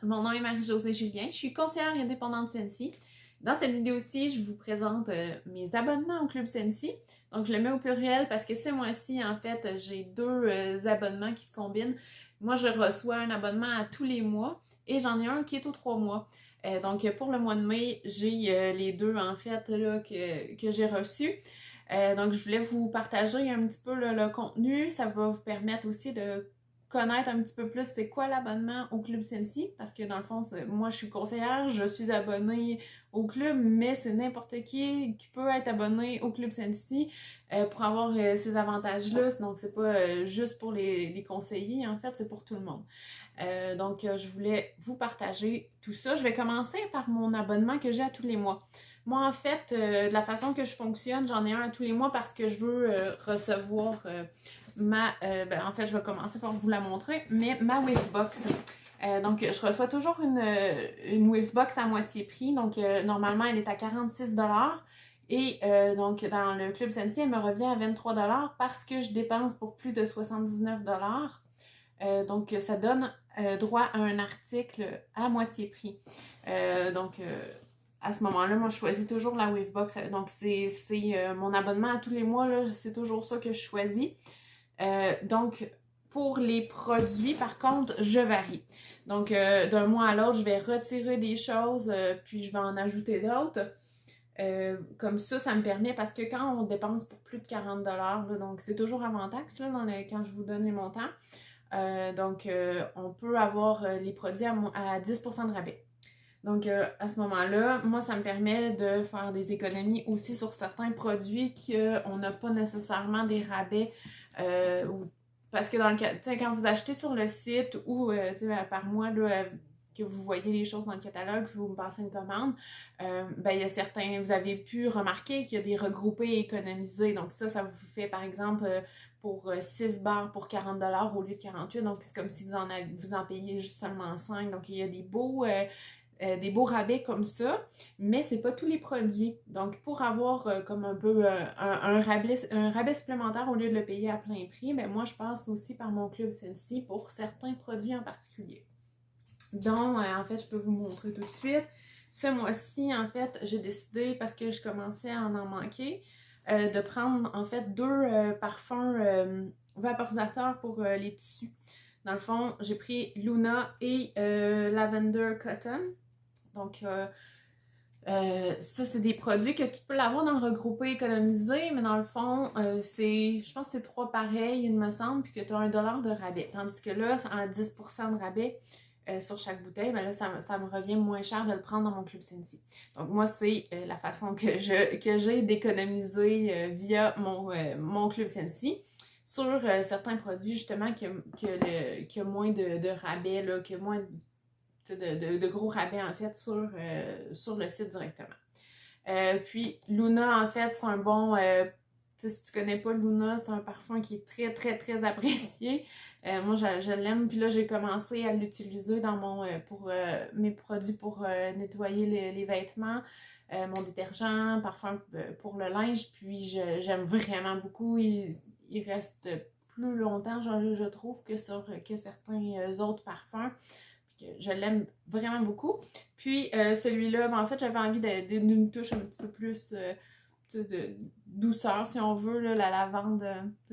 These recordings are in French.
mon nom est Marie-Josée Julien, je suis conseillère indépendante Sensi. Dans cette vidéo-ci, je vous présente mes abonnements au Club Sensi. Donc, je le mets au pluriel parce que ce mois-ci, en fait, j'ai deux abonnements qui se combinent. Moi, je reçois un abonnement à tous les mois et j'en ai un qui est aux 3 mois. Donc, pour le mois de mai, j'ai les deux, en fait, là, que j'ai reçus. Donc, je voulais vous partager un petit peu le contenu. Ça va vous permettre aussi de connaître un petit peu plus c'est quoi l'abonnement au Club Sensi, parce que dans le fond, moi je suis conseillère, je suis abonnée au club, mais c'est n'importe qui peut être abonné au Club Sensi pour avoir ces avantages-là. Donc c'est pas juste pour les conseillers, en fait, c'est pour tout le monde. Donc je voulais vous partager tout ça. Je vais commencer par mon abonnement que j'ai à tous les mois. Moi, en fait, de la façon que je fonctionne, j'en ai un à tous les mois parce que je veux recevoir en fait, je vais commencer par vous la montrer, mais ma Wavebox. Donc, je reçois toujours une Wavebox à moitié prix. Donc, normalement, elle est à 46$. Et donc, dans le Club Sensi, elle me revient à 23$ parce que je dépense pour plus de 79$. Donc, ça donne droit à un article à moitié prix. À ce moment-là, moi, je choisis toujours la Wavebox. Donc, c'est mon abonnement à tous les mois, là, c'est toujours ça que je choisis. Donc, pour les produits, par contre, je varie. Donc, d'un mois à l'autre, je vais retirer des choses, puis je vais en ajouter d'autres. Comme ça me permet, parce que quand on dépense pour plus de 40$, là, donc c'est toujours avant taxe, là, quand je vous donne les montants, on peut avoir les produits à 10% de rabais. Donc, à ce moment-là, moi, ça me permet de faire des économies aussi sur certains produits qu'on n'a pas nécessairement des rabais. Parce que dans le cas, quand vous achetez sur le site ou par mois, là, que vous voyez les choses dans le catalogue, puis vous me passez une commande, il y a certains, vous avez pu remarquer qu'il y a des regroupés et économisés. Donc ça vous fait par exemple pour 6 barres pour 40$ au lieu de 48$. Donc c'est comme si vous en payez juste seulement 5. Donc il y a des beaux rabais comme ça, mais c'est pas tous les produits. Donc, pour avoir comme un peu un rabais supplémentaire au lieu de le payer à plein prix, ben moi, je passe aussi par mon Club Sensi pour certains produits en particulier. Donc, en fait, je peux vous montrer tout de suite. Ce mois-ci, en fait, j'ai décidé, parce que je commençais à en manquer, de prendre, en fait, deux parfums vaporisateurs pour les tissus. Dans le fond, j'ai pris Luna et Lavender Cotton. Donc, ça, c'est des produits que tu peux l'avoir dans le regroupé économisé, mais dans le fond, je pense que c'est 3 pareils, il me semble, puis que tu as $1 de rabais. Tandis que là, à 10% de rabais sur chaque bouteille, ben là, ça me revient moins cher de le prendre dans mon Club Sensi. Donc, moi, c'est la façon que j'ai d'économiser via mon Club Sensi sur certains produits, justement, qui a moins de rabais, là, qui a moins de gros rabais, en fait, sur le site directement. Puis, Luna, en fait, c'est un bon... si tu connais pas Luna, c'est un parfum qui est très, très, très apprécié. Moi, je l'aime. Puis là, j'ai commencé à l'utiliser dans pour mes produits pour nettoyer les vêtements, mon détergent, parfum pour le linge. Puis, j'aime vraiment beaucoup. Il reste plus longtemps, je trouve, que certains autres parfums. Je l'aime vraiment beaucoup. Puis celui-là, en fait, j'avais envie d'une touche un petit peu plus de douceur, si on veut, là, la lavande,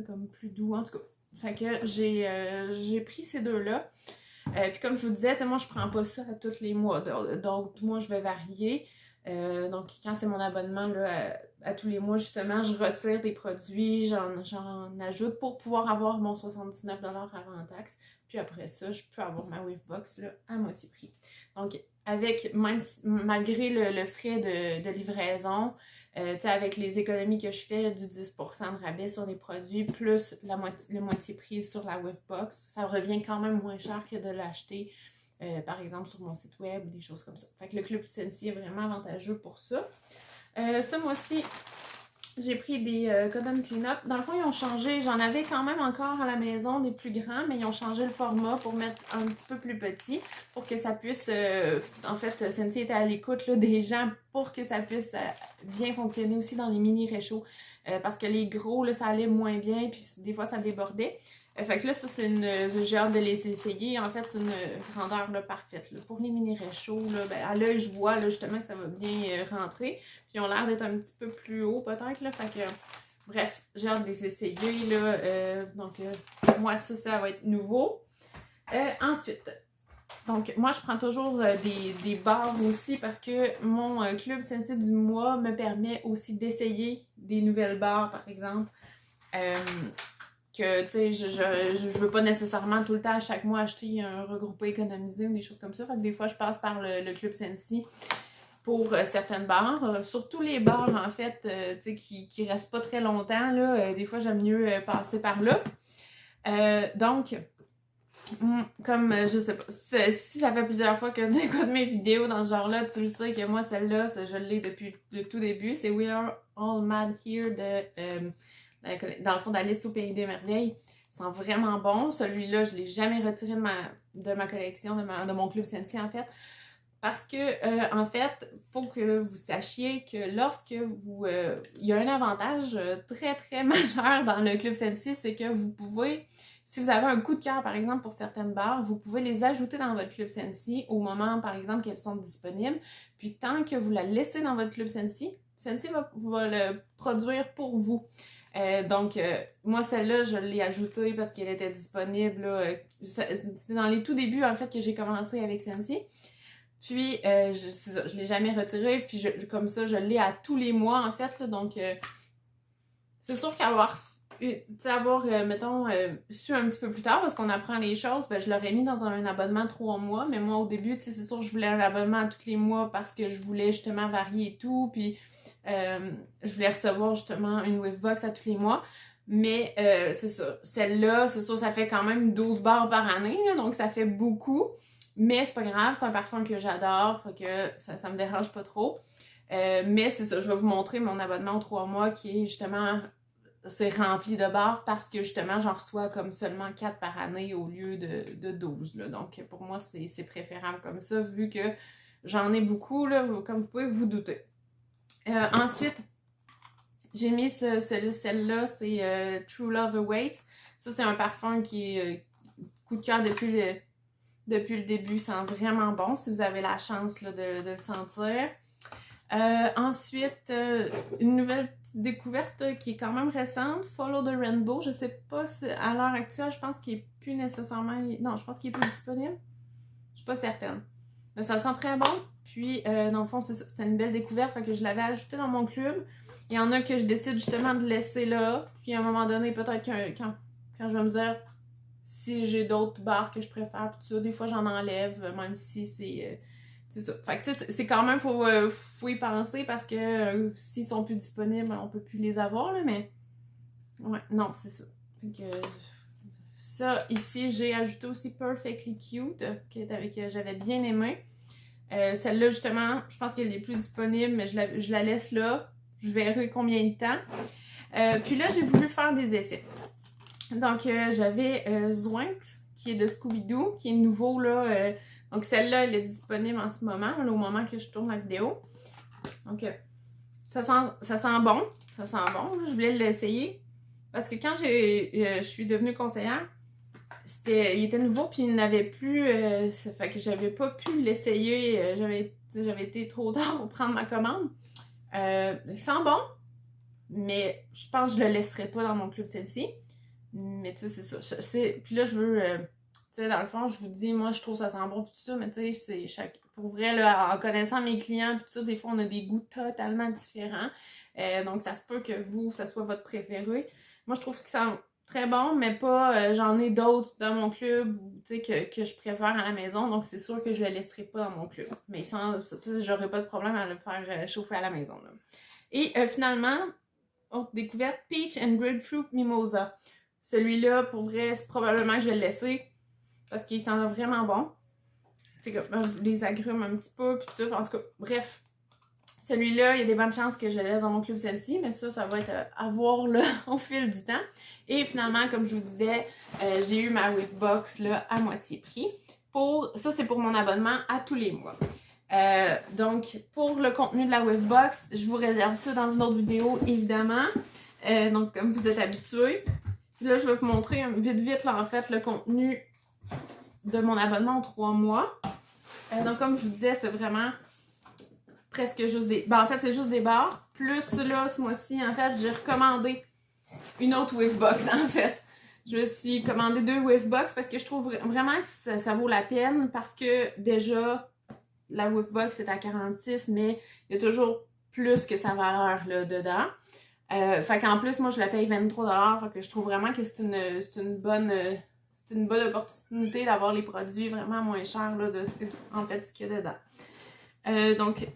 comme plus doux, en tout cas. Fait que j'ai pris ces deux-là. Puis comme je vous disais, moi, je prends pas ça à tous les mois. Donc, moi, je vais varier. Donc, quand c'est mon abonnement là, à tous les mois, justement, je retire des produits, j'en ajoute pour pouvoir avoir mon 79$ avant taxe. Puis après ça, je peux avoir ma Wavebox là, à moitié prix. Donc, malgré le frais de livraison, avec les économies que je fais du 10% de rabais sur les produits, plus le moitié prix sur la Wavebox, ça revient quand même moins cher que de l'acheter, par exemple, sur mon site web ou des choses comme ça. Fait que le Club Sensi est vraiment avantageux pour ça. Ce mois-ci, j'ai pris des Cotton Cleanup. Dans le fond, ils ont changé. J'en avais quand même encore à la maison des plus grands, mais ils ont changé le format pour mettre un petit peu plus petit, pour que ça puisse... en fait, Sensi était à l'écoute des gens pour que ça puisse bien fonctionner aussi dans les mini réchauds. parce que les gros, là, ça allait moins bien, puis des fois, ça débordait. Fait que là, ça, c'est j'ai hâte de les essayer. En fait, c'est une grandeur là, parfaite. Là. Pour les mini réchauds, là, ben, à l'œil, je vois là, justement que ça va bien rentrer. Puis ils ont l'air d'être un petit peu plus haut, peut-être. Là. Fait que, bref, j'ai hâte de les essayer. Là, donc, pour moi, ça va être nouveau. Ensuite, donc, moi, je prends toujours des barres aussi parce que mon club Scentsy du mois me permet aussi d'essayer des nouvelles barres, par exemple. Que, tu sais, je veux pas nécessairement tout le temps, chaque mois, acheter un regroupé économisé ou des choses comme ça. Fait que des fois, je passe par le club Scentsy pour certaines barres. Surtout les barres, en fait, tu sais, qui restent pas très longtemps, là. Des fois, j'aime mieux passer par là. Donc, comme, je sais pas, si ça fait plusieurs fois que tu écoutes mes vidéos dans ce genre-là, tu le sais que moi, celle-là, je l'ai depuis le tout début. C'est We Are All Mad Here de... dans le fond d'Alice au Pays des Merveilles. Ils sont vraiment bons. Celui-là, je ne l'ai jamais retiré de ma collection, de mon club Scentsy, en fait. Parce que, en fait, il faut que vous sachiez que lorsque vous... il y a un avantage très, très majeur dans le club Scentsy, c'est que vous pouvez... Si vous avez un coup de cœur, par exemple, pour certaines barres, vous pouvez les ajouter dans votre club Scentsy au moment, par exemple, qu'elles sont disponibles. Puis tant que vous la laissez dans votre club Scentsy, Scentsy va le produire pour vous. Donc, moi, celle-là, je l'ai ajoutée parce qu'elle était disponible. C'était dans les tout débuts, en fait, que j'ai commencé avec Scentsy. Puis, je l'ai jamais retirée. Puis, comme ça, je l'ai à tous les mois, en fait. Là, donc, c'est sûr qu'avoir, mettons, su un petit peu plus tard, parce qu'on apprend les choses, ben, je l'aurais mis dans un abonnement 3 mois. Mais moi, au début, c'est sûr, je voulais un abonnement à tous les mois parce que je voulais justement varier et tout. Puis, je voulais recevoir justement une Wavebox à tous les mois. Mais c'est ça. Celle-là, c'est sûr, ça fait quand même 12 barres par année. Là, donc, ça fait beaucoup. Mais c'est pas grave. C'est un parfum que j'adore. Fait que ça me dérange pas trop. Mais c'est ça. Je vais vous montrer mon abonnement aux 3 mois qui est justement... C'est rempli de barres parce que justement, j'en reçois comme seulement 4 par année au lieu de 12. Là. Donc, pour moi, c'est préférable comme ça vu que j'en ai beaucoup, là, comme vous pouvez vous douter. Ensuite, j'ai mis celle-là, c'est True Love Awaits. Ça, c'est un parfum qui est coup de cœur depuis le début. Ça sent vraiment bon si vous avez la chance là, de le sentir. Ensuite, une nouvelle petite découverte qui est quand même récente, Follow the Rainbow. Je sais pas si à l'heure actuelle, je pense qu'il est plus nécessairement... Non, je pense qu'il est plus disponible. Je suis pas certaine. Mais ça sent très bon. Puis, dans le fond, c'est une belle découverte. Fait que je l'avais ajouté dans mon club. Il y en a que je décide justement de laisser là. Puis, à un moment donné, peut-être quand je vais me dire si j'ai d'autres barres que je préfère, puis tout ça, des fois, j'en enlève, même si c'est ça. Fait que, tu sais, c'est quand même, faut y penser parce que s'ils sont plus disponibles, on peut plus les avoir, là, mais... Ouais, non, c'est ça. Fait que... Ça, ici, j'ai ajouté aussi Perfectly Cute, que j'avais bien aimé. Celle-là, justement, je pense qu'elle est plus disponible, mais je la laisse là. Je verrai combien de temps. Puis là, j'ai voulu faire des essais. Donc, j'avais Zoint, qui est de Scooby-Doo, qui est nouveau, là. Donc, celle-là, elle est disponible en ce moment, là, au moment que je tourne la vidéo. Donc, ça sent bon. Ça sent bon. Je voulais l'essayer. Parce que quand je suis devenue conseillère, il était nouveau, puis il n'avait plus... ça fait que j'avais pas pu l'essayer. J'avais été trop tard pour prendre ma commande. Il sent bon, mais je pense que je le laisserai pas dans mon club Scentsy. Mais tu sais, c'est ça. Puis là, je veux... tu sais, dans le fond, je vous dis, moi, je trouve ça sent bon, tout ça, mais tu sais, pour vrai, là, en connaissant mes clients, tout ça, des fois, on a des goûts totalement différents. Donc, ça se peut que vous, ça soit votre préféré. Moi, je trouve que ça sent très bon, mais pas... j'en ai d'autres dans mon club, tu sais, que je préfère à la maison, donc c'est sûr que je le laisserai pas dans mon club. Mais j'aurais pas de problème à le faire chauffer à la maison, là. Et finalement, autre découverte, Peach and Grapefruit Mimosa. Celui-là, pour vrai, c'est probablement que je vais le laisser parce qu'il sent vraiment bon. Tu sais, les agrumes un petit peu, puis tout ça. En tout cas, bref. Celui-là, il y a des bonnes chances que je le laisse dans mon club Scentsy, mais ça va être à voir là, au fil du temps. Et finalement, comme je vous disais, j'ai eu ma Wavebox là, à moitié prix. Ça, c'est pour mon abonnement à tous les mois. Donc, pour le contenu de la Wavebox, je vous réserve ça dans une autre vidéo, évidemment. Donc, comme vous êtes habitués. Là, je vais vous montrer vite, là, en fait, le contenu de mon abonnement en 3 mois. Donc, comme je vous disais, c'est vraiment presque juste des... Ben, en fait, c'est juste des barres. Plus, là, ce mois-ci, en fait, j'ai recommandé une autre Wavebox, en fait. Je me suis commandé 2 Wavebox parce que je trouve vraiment que ça vaut la peine parce que déjà, la Wavebox est à 46, mais il y a toujours plus que sa valeur là, dedans. Fait qu'en plus, moi, je la paye 23$. Fait que je trouve vraiment que c'est une bonne opportunité d'avoir les produits vraiment moins chers là, de en fait, ce qu'il y a dedans. Donc,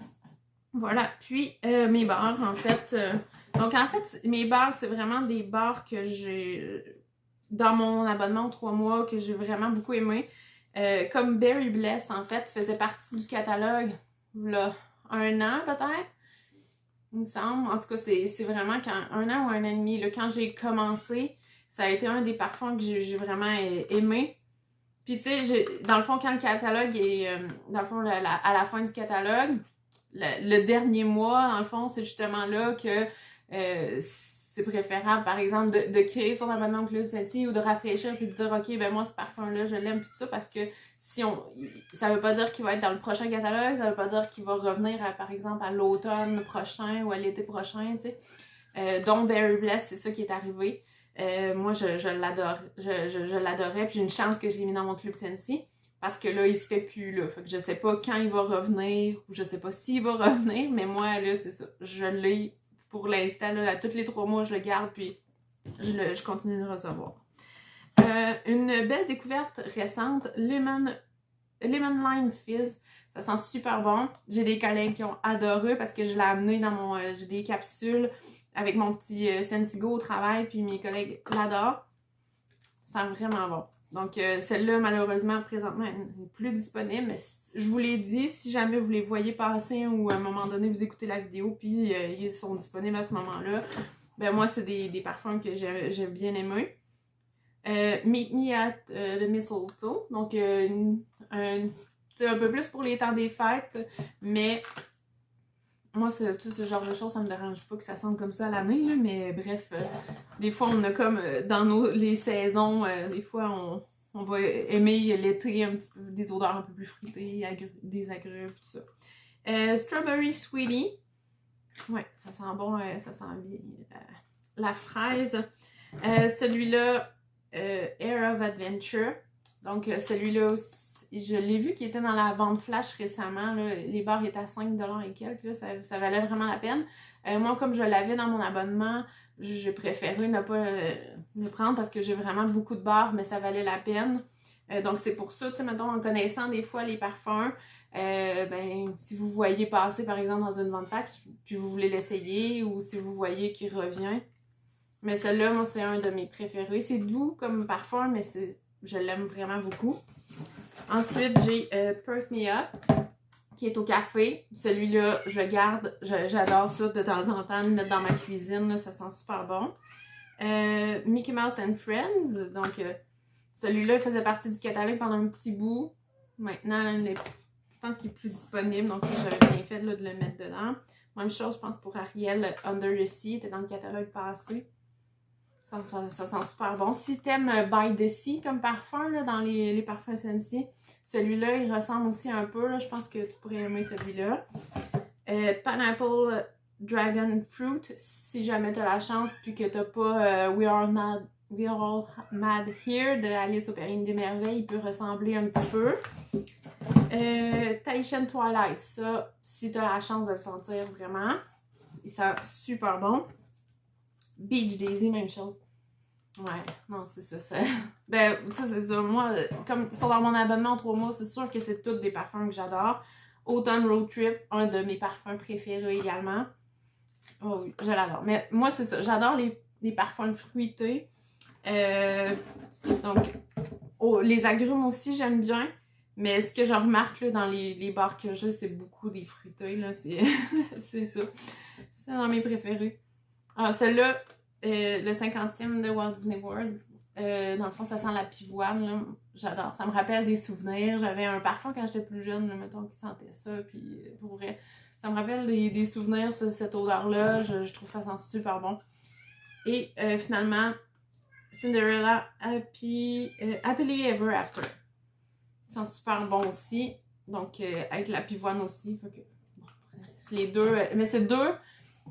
voilà. Puis, mes barres, en fait... donc, en fait, mes barres, c'est vraiment des barres que j'ai dans mon abonnement en 3 mois, que j'ai vraiment beaucoup aimé. Comme Berry Blessed, en fait, faisait partie du catalogue, là, 1 an peut-être, il me semble. En tout cas, c'est vraiment quand 1 an ou 1 an et demi. Là, quand j'ai commencé, ça a été un des parfums que j'ai vraiment aimé. Puis, tu sais, dans le fond, quand le catalogue est... dans le fond, à la fin du catalogue, le dernier mois, dans le fond, c'est justement là que c'est préférable, par exemple, de créer son abonnement au Club Senti ou de rafraîchir puis de dire, OK, ben moi, ce parfum-là, je l'aime, puis tout ça, parce que ça veut pas dire qu'il va être dans le prochain catalogue, ça veut pas dire qu'il va revenir, par exemple, à l'automne prochain ou à l'été prochain, tu sais. Donc, Berry Blessed, c'est ça qui est arrivé. Moi, je l'adore. Je l'adorais, puis j'ai une chance que je l'ai mis dans mon Club Senti. Parce que là, il se fait plus, là. Fait que je sais pas quand il va revenir, ou je sais pas s'il va revenir, mais moi, là, c'est ça. Je l'ai pour l'instant, là, à tous les 3 mois, je le garde, puis je continue de le recevoir. Une belle découverte récente, Lemon Lime Fizz. Ça sent super bon. J'ai des collègues qui ont adoré parce que je l'ai amené dans mon... j'ai des capsules avec mon petit Sentigo au travail, puis mes collègues l'adorent. Ça sent vraiment bon. Donc, celle-là, malheureusement, présentement, n'est plus disponible. Mais je vous l'ai dit, si jamais vous les voyez passer ou à un moment donné, vous écoutez la vidéo puis ils sont disponibles à ce moment-là, ben moi, c'est des parfums que j'ai bien aimés. Meet Me at the Mistletoe. Donc, un peu plus pour les temps des fêtes, mais moi, tout ce genre de choses, ça me dérange pas que ça sente comme ça à l'année, mais bref, des fois, on a comme, dans les saisons, des fois, on va aimer l'été un petit peu, des odeurs un peu plus fruitées, des agrumes, tout ça. Strawberry Sweetie. Ouais, ça sent bon, ça sent bien la fraise. Celui-là, Air of Adventure. Donc, celui-là aussi, je l'ai vu qui était dans la vente flash récemment. Là, les barres étaient à 5$ et quelques. Là, ça valait vraiment la peine. Moi, comme je l'avais dans mon abonnement, j'ai préféré ne pas le prendre parce que j'ai vraiment beaucoup de barres, mais ça valait la peine. Donc, c'est pour ça, tu sais, mettons, en connaissant des fois les parfums, ben, si vous voyez passer, par exemple, dans une vente flash, puis vous voulez l'essayer, ou si vous voyez qu'il revient. Mais celle-là, moi, c'est un de mes préférés. C'est doux comme parfum, mais je l'aime vraiment beaucoup. Ensuite, j'ai Perk Me Up, qui est au café. Celui-là, je le garde. J'adore ça de temps en temps, le mettre dans ma cuisine. Là, ça sent super bon. Mickey Mouse and Friends. Donc, celui-là, il faisait partie du catalogue pendant un petit bout. Maintenant, je pense qu'il est plus disponible. Donc, j'avais bien fait là, de le mettre dedans. Même chose, je pense, pour Ariel, Under the Sea. Il était dans le catalogue passé. Ça sent super bon. Si t'aimes By the Sea comme parfum, là, dans les parfums Scentsy, celui-là, il ressemble aussi un peu. Là, je pense que tu pourrais aimer celui-là. Pineapple Dragon Fruit, si jamais t'as la chance, puis que t'as pas We Are All Mad Here de Alice au Pays des Merveilles, il peut ressembler un petit peu. Tahitian Twilight, ça, si t'as la chance de le sentir vraiment, il sent super bon. Beach Daisy, même chose. Ouais, non, c'est ça. Ben, ça, c'est ça. Moi, comme ils sont dans mon abonnement en 3 mois, c'est sûr que c'est tous des parfums que j'adore. Autumn Road Trip, un de mes parfums préférés également. Oh oui, je l'adore. Mais moi, c'est ça. J'adore les parfums fruités. Donc, les agrumes aussi, j'aime bien. Mais ce que je remarque là, dans les bars que j'ai, c'est beaucoup des fruités. Là. C'est ça. C'est dans mes préférés. Alors, celle-là, le 50e de Walt Disney World, dans le fond, ça sent la pivoine, là. J'adore. Ça me rappelle des souvenirs. J'avais un parfum quand j'étais plus jeune, là, mettons, qui sentait ça, puis pour vrai, ça me rappelle des souvenirs, cette odeur-là. Je trouve que ça sent super bon. Et finalement, Cinderella Happily Ever After. Ils sont super bons aussi. Donc, avec la pivoine aussi. Fait que, bon, c'est les deux. Mais c'est deux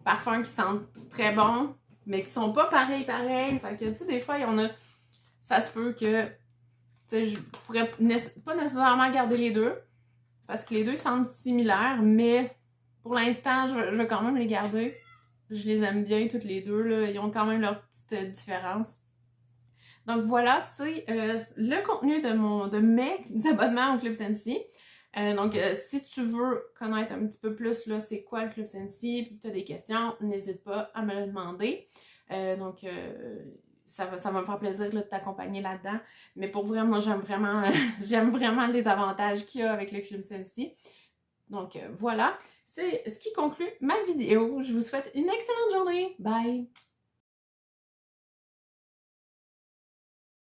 parfums qui sentent très bons, mais qui sont pas pareils. Fait que, tu sais, des fois, il y en a. Ça se peut que. Tu sais, je pourrais pas nécessairement garder les deux. Parce que les deux sentent similaires, mais pour l'instant, je vais quand même les garder. Je les aime bien toutes les deux, là. Ils ont quand même leur petite différence. Donc voilà, c'est le contenu de mes abonnements au Club Scentsy. Donc si tu veux connaître un petit peu plus, là, c'est quoi le Club Scentsy, puis tu as des questions, n'hésite pas à me le demander. Ça va me faire plaisir là, de t'accompagner là-dedans. Mais pour vrai, moi, j'aime vraiment les avantages qu'il y a avec le Club Scentsy. Donc voilà, c'est ce qui conclut ma vidéo. Je vous souhaite une excellente journée. Bye!